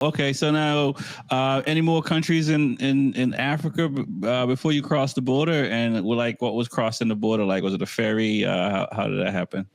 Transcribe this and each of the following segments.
Okay, so now, any more countries in Africa before you crossed the border? And like, what was crossing the border like? Was it a ferry? How did that happen?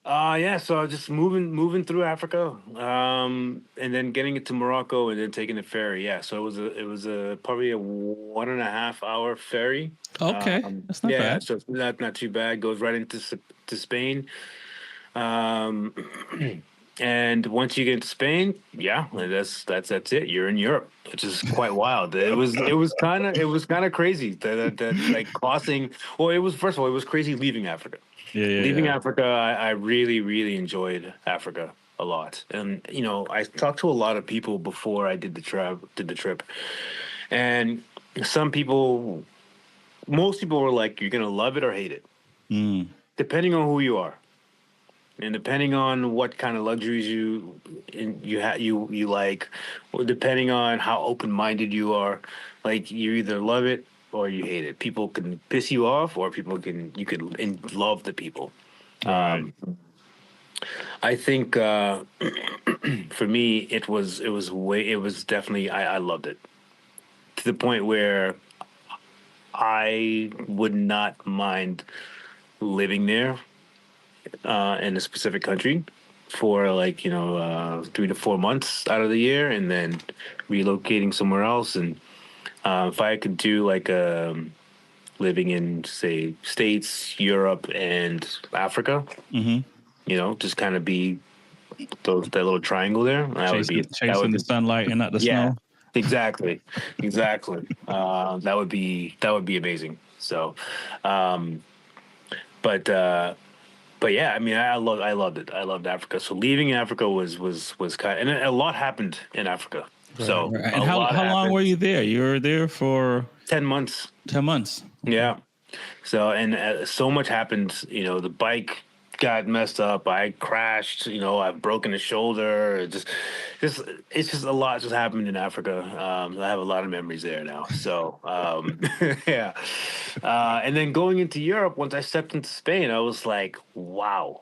Yeah, so just moving through Africa, and then getting it to Morocco, and then taking the ferry. Yeah, so it was a probably a 1.5 hour ferry. Okay, that's not Yeah, bad. so it's not too bad. Goes right into to Spain. Um, and once you get to Spain, yeah, that's it. You're in Europe, which is quite wild. It was kind of crazy that like crossing. Well, it was first of all, it was crazy leaving Africa. Yeah, yeah, Leaving yeah. Africa, I really, really enjoyed Africa a lot. And I talked to a lot of people before I did the trip, and some people, most people were like, "You're gonna love it or hate it, Mm, depending on who you are, and depending on what kind of luxuries you like, or depending on how open minded you are. Like you either love it or you hate it. People can piss you off, or you could love the people." right. Um, I think for me, it was definitely I loved it to the point where I would not mind living there in a specific country for like 3 to 4 months out of the year, and then relocating somewhere else. And if I could do like living in say States, Europe, and Africa, Mm-hmm. just kind of be that little triangle there. Chasing the sunlight and not the Yeah, snow. exactly, exactly. That would be amazing. So, um, but yeah, I mean, I loved it. I loved Africa. So leaving Africa was kind, and a lot happened in Africa. Right, So right. And a how lot how long happened. were you there? You were there for 10 months. 10 months. Okay. Yeah. So and so much happened. The bike got messed up. I crashed. I've broken a shoulder. Just it's just a lot just happened in Africa. I have a lot of memories there now. So yeah. And then going into Europe, once I stepped into Spain, I was like, wow,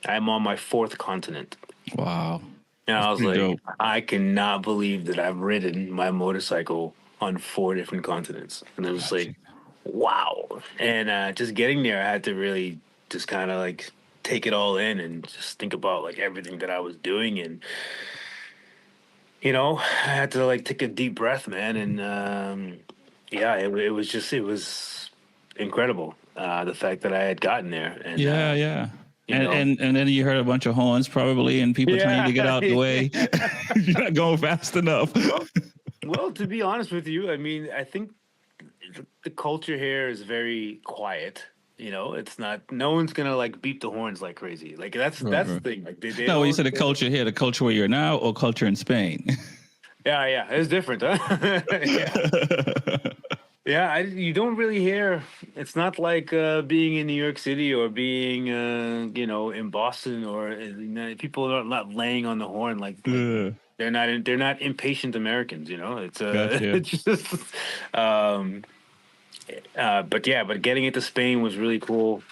I'm on my fourth continent. Wow, And that's I was pretty like, dope. I cannot believe that I've ridden my motorcycle on four different continents. And it was like, Gotcha. wow. And just getting there, I had to really just kind of like take it all in and just think about like everything that I was doing. And, I had to like take a deep breath, man. And yeah, it was incredible. The fact that I had gotten there. And, Yeah, yeah. you And, know, and and then you heard a bunch of horns probably, and people telling you to yeah. get out the way. You're not going fast enough. well, well, to be honest with you, I mean, I think the culture here is very quiet. It's not. No one's gonna like beat the horns like crazy. Like Right, that's the right. thing. Like they No, when you don't. said the They don't culture here, the culture where you're now, or culture in Spain. yeah, yeah, it's different, huh? Yeah, yeah. You don't really hear. It's not like being in New York City or being in Boston or people are not laying on the horn like Yeah, they're not impatient Americans. It's gotcha. it's just um but yeah, but getting into Spain was really cool.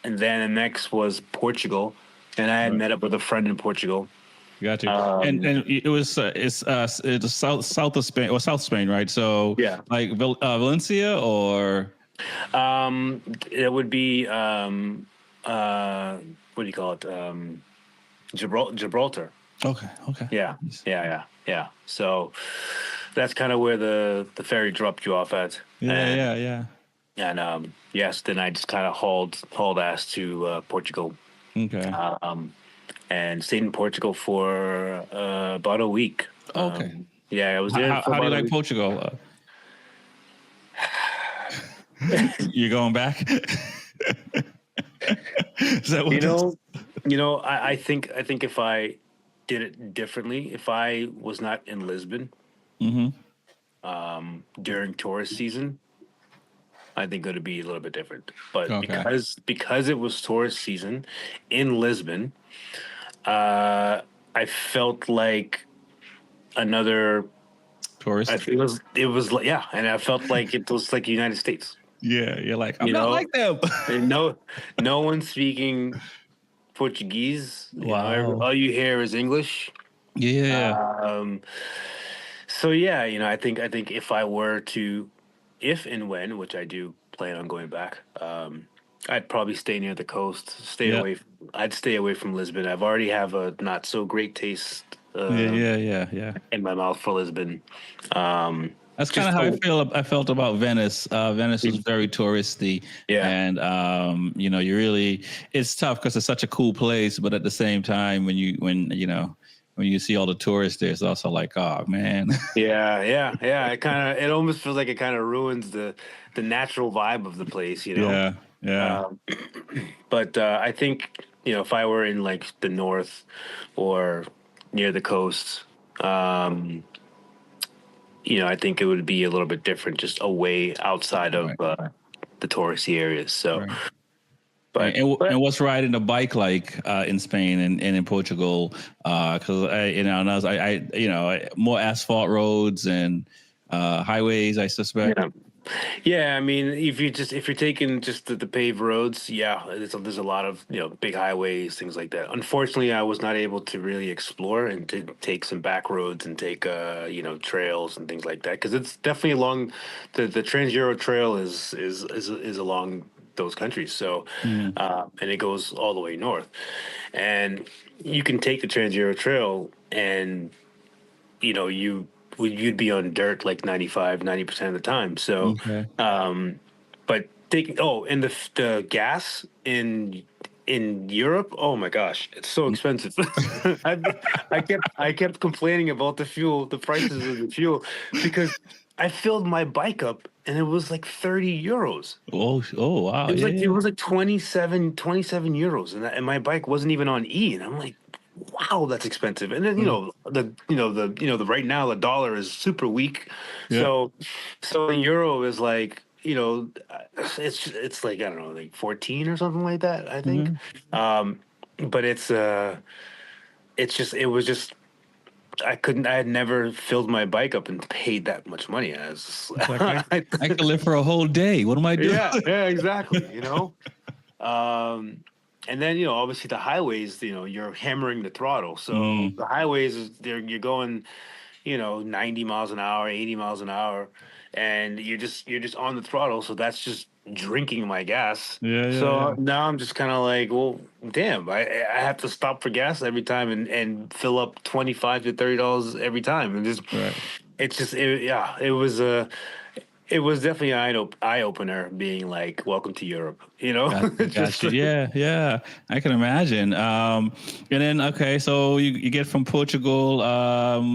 And then the next was Portugal, and I had Right. met up with a friend in Portugal. Gotcha. And Um, and it was it's south of Spain or South Spain, right? So yeah, like Valencia or it would be what do you call it? Gibraltar. okay, okay. Yeah, yeah, yeah, yeah. So that's kind of where the ferry dropped you off at, Yeah, and yeah, yeah. yes, then I just kind of hauled ass to Portugal. Okay. Um, and stayed in Portugal for about a week. Okay. Yeah, I was How, there how for how do you about a like week. Portugal? You're going back? Is that You what this? know, I think if I did it differently, if I was not in Lisbon Mm-hmm. during tourist season, I think it would be a little bit different. But Okay. because it was tourist season in Lisbon, uh, I felt like another. I Tourist. feel it was like, yeah, and I felt like it was like the United States. Yeah, you're like, I'm You not know, like them. and no one speaking Portuguese. Wow. All you hear is English. Yeah. Um, so yeah, I think if I were to, if and when, which I do plan on going back, I'd probably stay near the coast, stay Yeah. away. I'd stay away from Lisbon. I've already have a not so great taste Yeah. Yeah. Yeah. Yeah. in my mouth for Lisbon. Um, That's kind of just how I the, feel. I felt about Venice. Venice is very touristy, yeah. and you really it's tough because it's such a cool place. But at the same time, when you see all the tourists there, it's also like, oh man, Yeah, yeah, yeah. It almost feels like it kind of ruins the natural vibe of the place, you know. yeah, yeah, Um, but I think if I were in like the north or near the coast, um, I think it would be a little bit different, just away outside of right, the touristy areas. So, right. but And what's riding a bike like in Spain and in Portugal? Because and more asphalt roads and highways, I suspect. yeah. Yeah, I mean, if you're taking just the paved roads, yeah, there's a lot of big highways, things like that. Unfortunately, I was not able to really explore and to take some back roads and take trails and things like that because it's definitely along the Trans Euro Trail is along those countries. So, Mm, and it goes all the way north, and you can take the Trans Euro Trail and you'd be on dirt like 90% of the time. So, okay. but and the gas in Europe, oh my gosh, it's so expensive. I, I kept complaining about the prices of the fuel, because I filled my bike up and it was like 30 euros. Oh, wow, It yeah, was like 27 euros, and my bike wasn't even on E, and I'm like, wow, that's expensive. And then yeah, the right now the dollar is super weak, yeah. so the euro is like it's like I don't know, like 14 or something like that, I think. Mhm. But it was just I had never filled my bike up and paid that much money. I was It's like just, I could live for a whole day. What am I doing? yeah, exactly. And then obviously the highways, you're hammering the throttle. So Mm, the highways you're going 90 miles an hour, 80 miles an hour, and you're just on the throttle. So that's just drinking my gas. yeah, yeah, So yeah. now I'm just kind of like, well, damn, I have to stop for gas every time and fill up $25 to $30 every time, and just Right. it's just yeah, it was definitely an eye opener, being like, welcome to Europe, Gotcha, just gotcha. Yeah, yeah. I can imagine. And then okay, so you get from Portugal.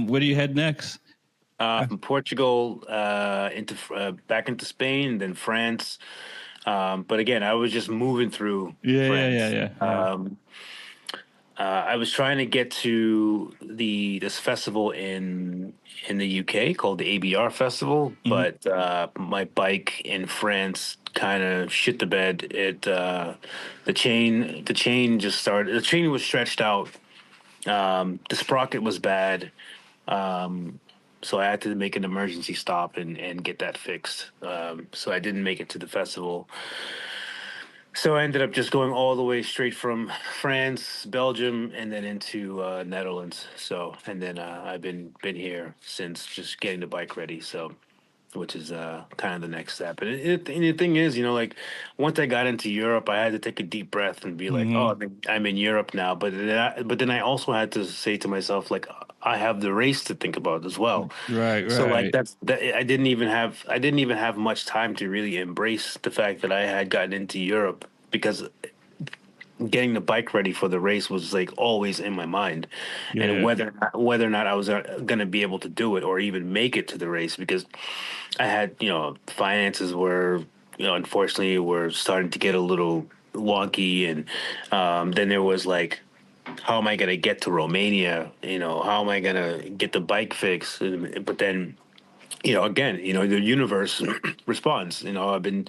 Where do you head next? from Portugal into back into Spain, then France. But again, I was just moving through Yeah, yeah, yeah, France. yeah, yeah. I was trying to get to this festival in the UK called the ABR Festival, Mhm. but my bike in France kind of shit the bed. The chain was stretched out. The sprocket was bad. So I had to make an emergency stop and get that fixed. So I didn't make it to the festival. So I ended up just going all the way straight from France, Belgium, and then into Netherlands. So and then I've been here since, just getting the bike ready. So, which is kind of the next step. And the thing is, like, once I got into Europe, I had to take a deep breath and be like, oh, Mhm. I'm in Europe now. But then I also had to say to myself, like, I have the race to think about as well. Right, So like right. I didn't even have much time to really embrace the fact that I had gotten into Europe, because getting the bike ready for the race was like always in my mind, and Yeah. whether or not I was going to be able to do it or even make it to the race, because I had finances were unfortunately were starting to get a little wonky, and then there was like, how am I going to get to Romania? How am I going to get the bike fixed? But then again, the universe responds. I've been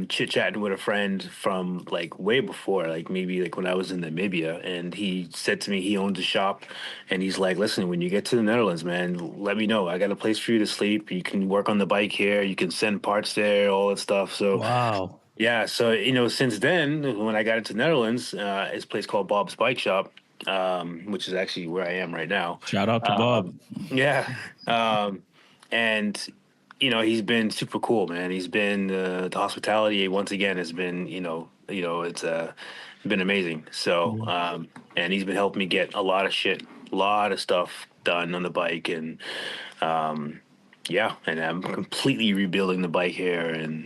chit chatting with a friend from like way before, like maybe like when I was in Namibia, and he said to me he owns a shop, and he's like, "Listen, when you get to the Netherlands, man, let me know. I got a place for you to sleep. You can work on the bike here. You can send parts there, all that stuff." So Wow. yeah, so since then, when I got into Netherlands, it's a place called Bob's Bike Shop. which is actually where I am right now. Shout out to Bob. Um, yeah, and he's been super cool, man. He's been the hospitality once again has been it's been amazing. So and he's been helping me get a lot of stuff done on the bike, and yeah, and I'm completely rebuilding the bike here, and